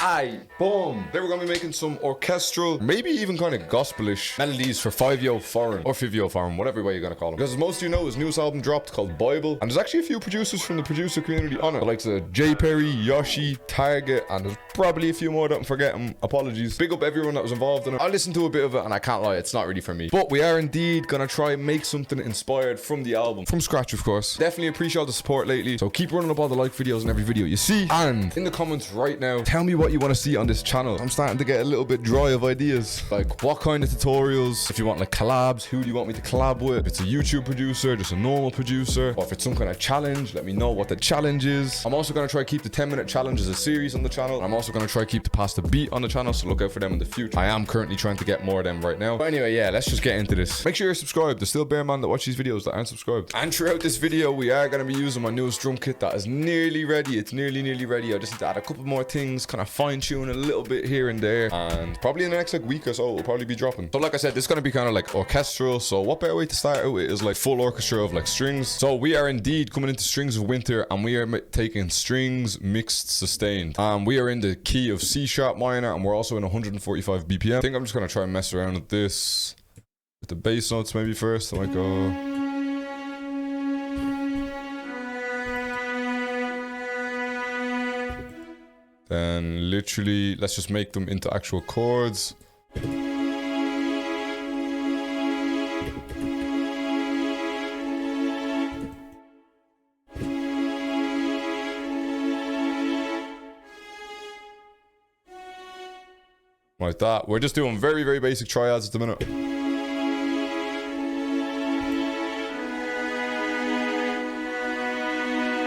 Aye, boom. They were going to be making some orchestral, maybe even kind of gospelish melodies for FIVIO Foreign, or FIVIO Foreign, whatever way you're going to call them. Because as most of you know, his newest album dropped called Bible, and there's actually a few producers from the producer community on it, the likes of J Perry, Yoshi, Target, and there's probably a few more that I'm forgetting. Apologies. Big up everyone that was involved in it. I listened to a bit of it, and I can't lie, it's not really for me. But we are indeed going to try and make something inspired from the album. From scratch, of course. Definitely appreciate the support lately, so keep running up all the like videos in every video you see. And in the comments right now, tell me what you want to see on this channel. I'm starting to get a little bit dry of ideas. Like, what kind of tutorials? If you want like collabs, who do you want me to collab with? If it's a YouTube producer, just a normal producer, or if it's some kind of challenge, let me know what the challenge is. I'm also going to try to keep the 10-minute challenge as a series on the channel. I'm also going to try to keep the Past the Beat on the channel, so look out for them in the future. I am currently trying to get more of them right now. But anyway, yeah, let's just get into this. Make sure you're subscribed. There's still bare man that watch these videos that aren't subscribed. And throughout this video, we are going to be using my newest drum kit that is nearly ready. It's nearly ready. I just need to add a couple more things, kind of fine tune a little bit here and there, and probably in the next like week or so it'll probably be dropping. So like I said, this is going to be kind of like orchestral, so what better way to start out with is like full orchestra of like strings. So we are indeed coming into Strings of Winter, and we are taking strings mixed sustained. We are in the key of C sharp minor, and we're also in 145 BPM. I think I'm just going to try and mess around with this, with the bass notes maybe first. I might go... Then literally, let's just make them into actual chords. Like that. We're just doing very basic triads at the minute.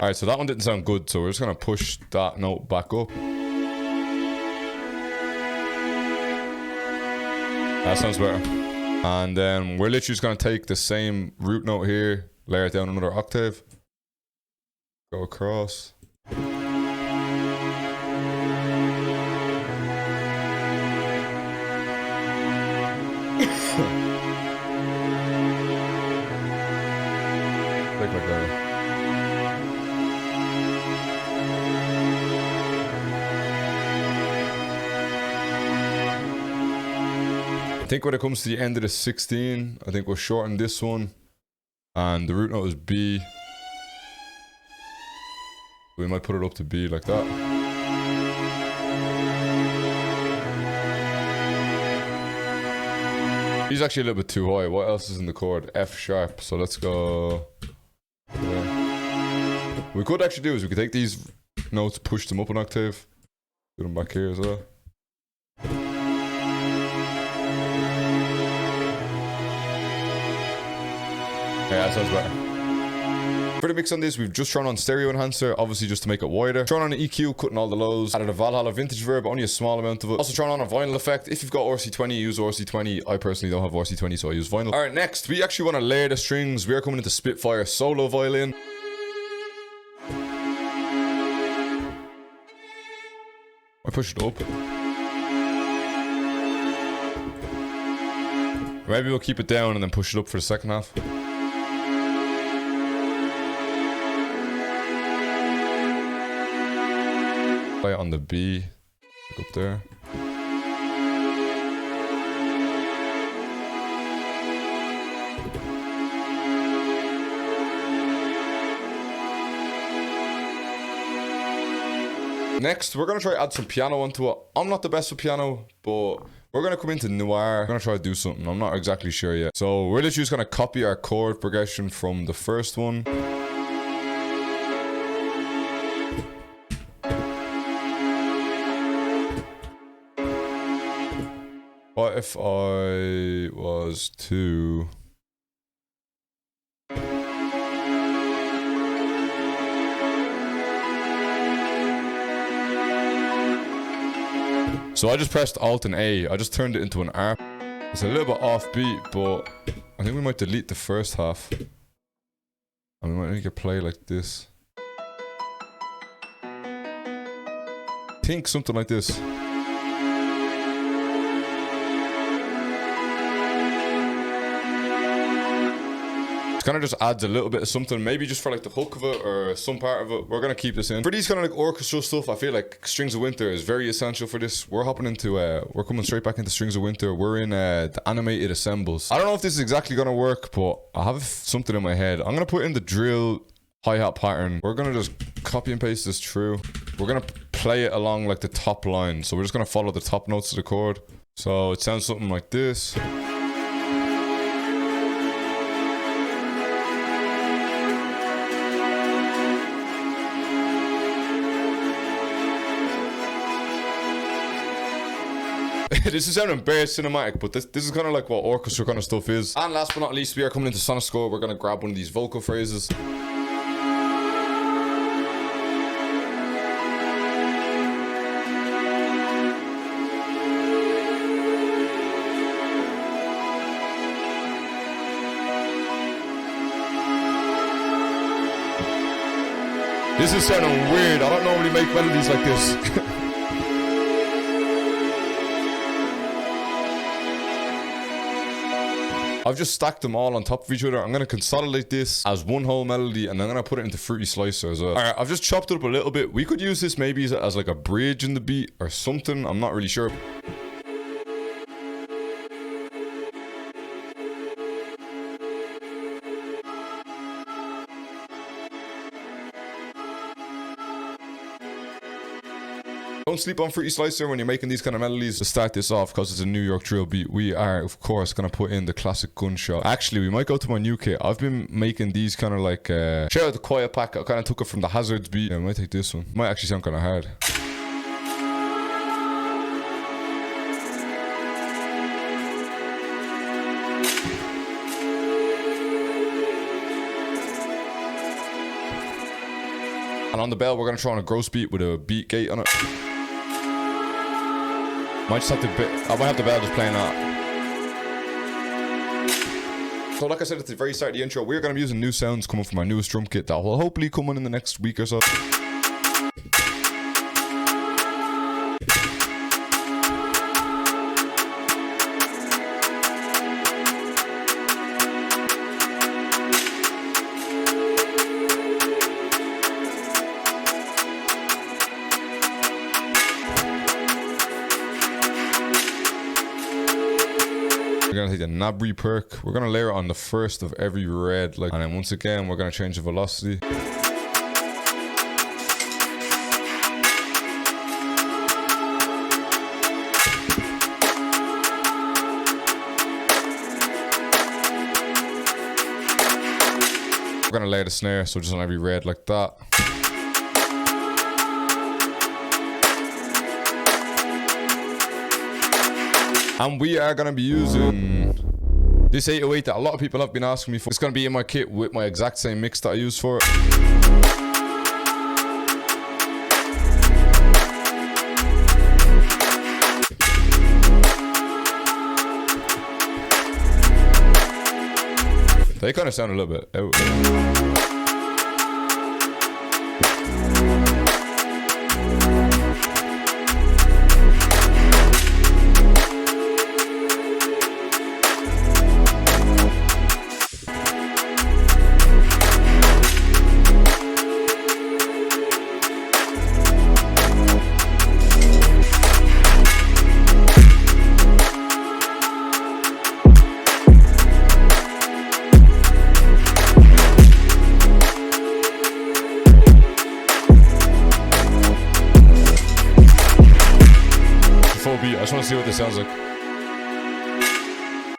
Alright, so that one didn't sound good, so we're just gonna push that note back up. That sounds better. And then we're literally just going to take the same root note here, layer it down another octave, go across. Like that. I think when it comes to the end of the 16, I think we'll shorten this one, and the root note is B. We might put it up to B like that. He's actually a little bit too high. What else is in the chord? F sharp. So let's go. Yeah. What we could actually do is we could take these notes, push them up an octave, put them back here as well. Yeah, that sounds better. For the mix on this, we've just thrown on stereo enhancer, obviously just to make it wider. Thrown on an EQ, cutting all the lows. Added a Valhalla vintage verb, only a small amount of it. Also thrown on a vinyl effect. If you've got RC20, use RC20. I personally don't have RC20, so I use vinyl. Alright, next, we actually want to layer the strings. We are coming into Spitfire solo violin. I push it up. Maybe we'll keep it down and then push it up for the second half. Play on the B, up there. Next, we're gonna try to add some piano onto it. I'm not the best with piano, but we're gonna come into noir. We're gonna try to do something. I'm not exactly sure yet. So we're literally just gonna copy our chord progression from the first one. What if I was to... So I just pressed Alt and A. I just turned it into an ARP. It's a little bit offbeat, but I think we might delete the first half. And we might make it play like this. Think something like this. Kind of just adds a little bit of something, maybe just for like the hook of it or some part of it. We're gonna keep this in. For these kind of like orchestral stuff, I feel like Strings of Winter is very essential for this. We're hopping into, we're coming straight back into Strings of Winter. We're in the animated assembles. I don't know if this is exactly gonna work, but I have something in my head. I'm gonna put in the drill hi-hat pattern. We're gonna just copy and paste this through. We're gonna play it along like the top line. So we're just gonna follow the top notes of the chord. So it sounds something like this. This is sounding bare cinematic, but this is kind of like what orchestra kind of stuff is. And last but not least, we are coming into Sonoscore. We're gonna grab one of these vocal phrases. This is sounding weird. I don't normally make melodies like this. I've just stacked them all on top of each other. I'm going to consolidate this as one whole melody, and I'm going to put it into Fruity Slicer as well. Alright, I've just chopped it up a little bit. We could use this maybe as like a bridge in the beat or something. I'm not really sure. Don't sleep on Fruity Slicer when you're making these kind of melodies. To start this off, because it's a New York drill beat, we are, of course, going to put in the classic gunshot. Actually, we might go to my new kit. I've been making these kind of like... shout out the Quiet Pack. I kind of took it from the Hazards beat. Yeah, I might take this one. Might actually sound kind of hard. And on the bell, we're going to throw on a gross beat with a beat gate on it. Might just have to I might have the bell just playing that. So like I said at the very start of the intro, we're going to be using new sounds coming from our newest drum kit that will hopefully come in the next week or so. We're going to take the Nabri perk. We're going to layer it on the first of every red. And then once again, we're going to change the velocity. We're going to layer the snare, so just on every red like that. And we are going to be using this 808 that a lot of people have been asking me for. It's going to be in my kit with my exact same mix that I use for it. They kind of sound a little bit out. I just want to see what this sounds like.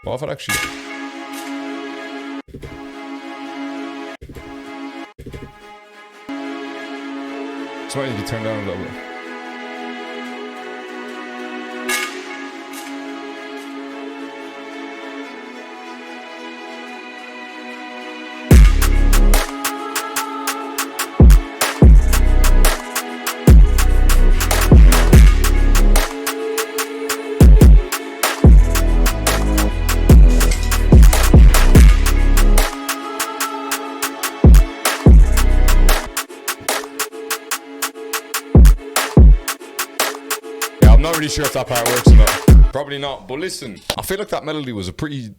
What if it actually... This might need to be turned down a little bit. Not really sure if that part works or not. Probably not, but listen, I feel like that melody was pretty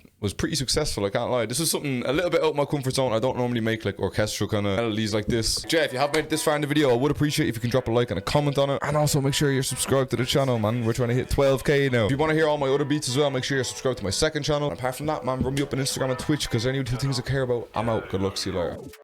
successful, I can't lie. This is something a little bit out of my comfort zone. I don't normally make like orchestral kind of melodies like this. Jay, if you have made it this far in the video, I would appreciate if you can drop a like and a comment on it, and also make sure you're subscribed to the channel, man. We're trying to hit 12k now. If you want to hear all my other beats as well, make sure you're subscribed to my second channel. And apart from that, man, run me up on Instagram and Twitch, because they're new two things I care about. I'm out. Good luck, see you later.